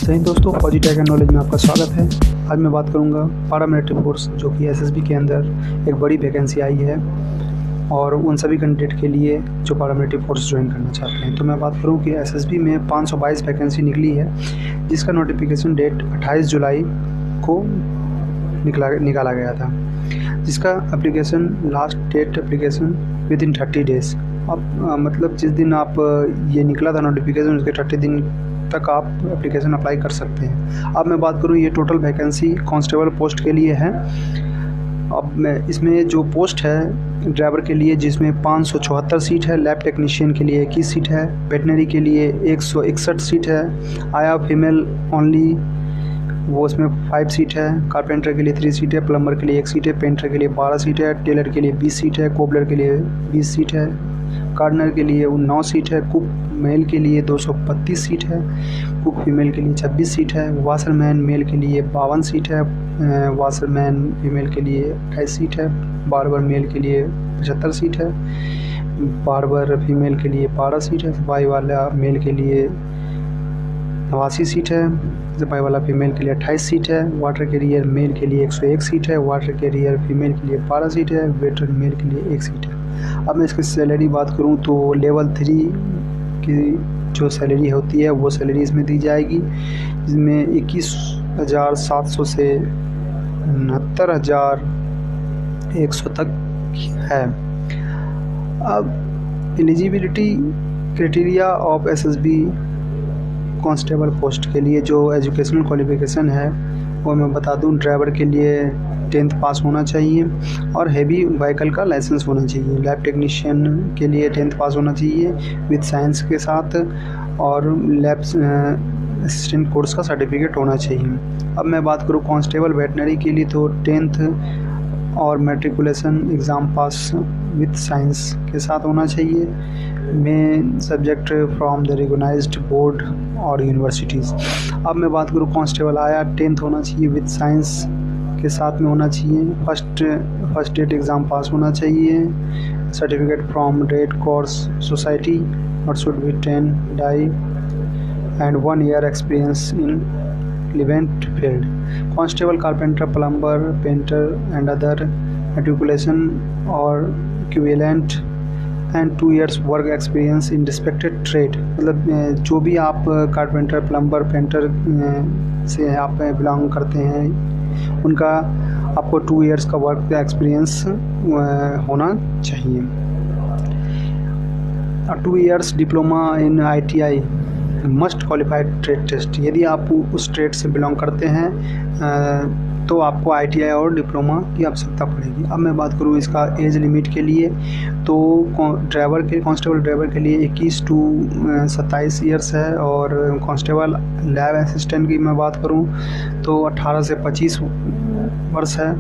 जय हिंद दोस्तों, फौजी टैग एंड नॉलेज में आपका स्वागत है। आज मैं बात करूंगा पारामिलिट्री फोर्स जो कि एसएसबी के अंदर एक बड़ी वैकेंसी आई है और उन सभी कैंडिडेट के लिए जो पारामिलिट्री फोर्स ज्वाइन करना चाहते हैं। तो मैं बात करूं कि एसएसबी में 522 वैकेंसी निकली है, जिसका नोटिफिकेशन डेट 28 जुलाई को निकाला गया था, जिसका application last date application within 30 days. अब मतलब जिस दिन आप ये निकला था नोटिफिकेशन, उसके 30 दिन तक आप एप्लीकेशन अप्लाई कर सकते हैं। अब मैं बात करूं, ये टोटल वैकेंसी कांस्टेबल पोस्ट के लिए है। अब मैं इसमें जो पोस्ट है ड्राइवर के लिए, जिसमें 574 सीट है, लैब टेक्नीशियन के लिए 21 सीट है, वेटनरी के लिए 161 सीट है, आया फीमेल ओनली वो उसमें 5 सीट है, कारपेंटर के लिए 3 सीट है, प्लम्बर के लिए 1 सीट है, पेंटर के लिए 12 सीट है, टेलर के लिए 20 सीट है, कोबलर के लिए 20 सीट है, गार्डनर के लिए 9 सीट है, कुक मेल के लिए 232 सीट है, कुक फीमेल के लिए 26 सीट है, वाशरमैन मेल के लिए 52 सीट है, वाशरमैन फीमेल के लिए 28 सीट है, बार्बर मेल के लिए 75 सीट है, बार्बर फीमेल के लिए 12 सीट है, सफाई वाला मेल के लिए 89 सीट है, सफाई वाला फीमेल के लिए 28 सीट है, वाटर कैरियर मेल के लिए 101 सीट है, वाटर कैरियर फीमेल के लिए 12 सीट है, वेटर मेल के लिए 1 सीट है। अब मैं इसकी सैलरी बात करूं तो लेवल 3 की जो सैलरी होती है वो सैलरी इसमें दी जाएगी, जिसमें 21,700 से 69,100 तक है। अब eligibility criteria of SSB constable post के लिए जो एजुकेशनल क्वालिफिकेशन है वो मैं बता दूं, ड्राइवर के लिए 10th पास होना चाहिए और हैवी व्हीकल का लाइसेंस होना चाहिए। लैब टेक्नीशियन के लिए 10th पास होना चाहिए विद साइंस के साथ, और लैब असिस्टेंट कोर्स का सर्टिफिकेट होना चाहिए। अब मैं बात करूं कांस्टेबल वेटनरी के लिए तो 10th और matriculation exam pass with science के साथ होना चाहिए। Main subject from the recognised board और यूनिवर्सिटीज़। अब मैं बात करूं कांस्टेबल आया 10th होना चाहिए विद साइंस के साथ में होना चाहिए, फर्स्ट डेट एग्ज़ाम पास होना चाहिए, certificate from Red Cross Society और शुड बी 10 डाई and 1 year experience in relevant field. Constable, carpenter, plumber, painter and other matriculation or equivalent and 2 years work experience in respected trade। मतलब जो भी आप carpenter, plumber, painter से आप belong करते हैं उनका आपको 2 years का वर्क एक्सपीरियंस होना चाहिए। 2 years diploma in ITI must qualified trade test. यदि आप उस ट्रेड से बिलोंग करते हैं तो आपको ITI और डिप्लोमा की आवश्यकता पड़ेगी। अब मैं बात करूँ इसका एज लिमिट के लिए तो कांस्टेबल ड्राइवर के लिए 21 to 27 ईयर्स है, और कांस्टेबल लैब असिस्टेंट की मैं बात करूँ तो 18 से 25 वर्ष है,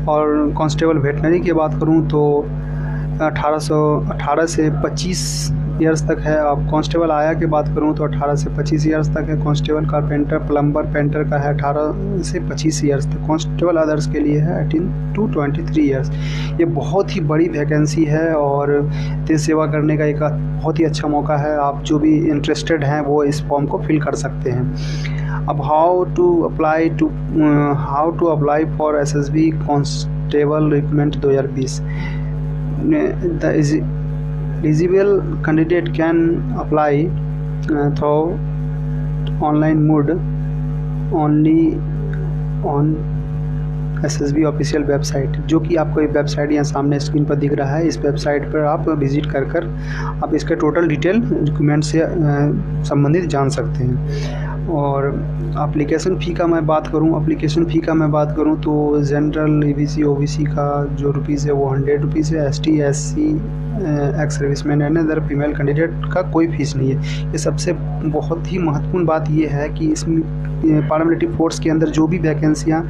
और कांस्टेबल वेटनरी की बात करूँ तो 18 से 25 ईयर्स तक है। अब कांस्टेबल आया की बात करूं तो 18 से 25 ईयर्स तक है। कांस्टेबल, कारपेंटर, प्लम्बर, पेंटर का है 18 से 25 ईयर्स तक। कांस्टेबल अदर्स के लिए है 18 to 23 ईयर्स। ये बहुत ही बड़ी वैकेंसी है और देश सेवा करने का एक बहुत ही अच्छा मौका है। आप जो भी इंटरेस्टेड हैं वो इस फॉर्म को फिल कर सकते हैं। अब how to apply for SSB constable recruitment 2020। The eligible candidate can apply through online mode only on SSB official website, जो कि आपको एक वेबसाइट यहाँ सामने स्क्रीन पर दिख रहा है। इस वेबसाइट पर आप विजिट कर आप इसके टोटल डिटेल डॉक्यूमेंट से संबंधित जान सकते हैं। और एप्लीकेशन फ़ी का मैं बात करूँ तो जनरल EBC OBC का जो रुपीज़ है वो 100 रुपीज़ है। ST SC ex serviceman and other female candidate का कोई फीस नहीं है। ये सबसे बहुत ही महत्वपूर्ण बात ये है कि इसमें पारामिलिट्री फोर्स के अंदर जो भी वैकेंसियाँ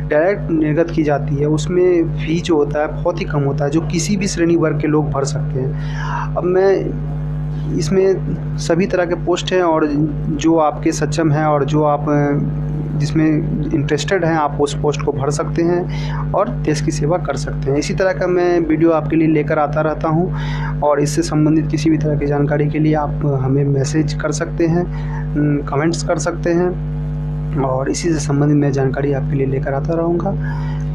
डायरेक्ट निर्गत की जाती है उसमें फ़ी जो होता है बहुत ही कम होता है, जो किसी भी श्रेणी वर्ग के लोग भर सकते हैं। अब मैं इसमें सभी तरह के पोस्ट हैं, और जो आपके सक्षम हैं और जो आप जिसमें इंटरेस्टेड हैं आप उस पोस्ट को भर सकते हैं और देश की सेवा कर सकते हैं। इसी तरह का मैं वीडियो आपके लिए लेकर आता रहता हूं, और इससे संबंधित किसी भी तरह की जानकारी के लिए आप हमें मैसेज कर सकते हैं, कमेंट्स कर सकते हैं। और इसी से संबंधित मैं जानकारी आपके लिए लेकर आता रहूँगा।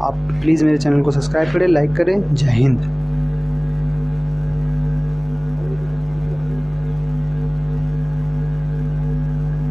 आप प्लीज़ मेरे चैनल को सब्सक्राइब करें, लाइक करें। जय हिंद।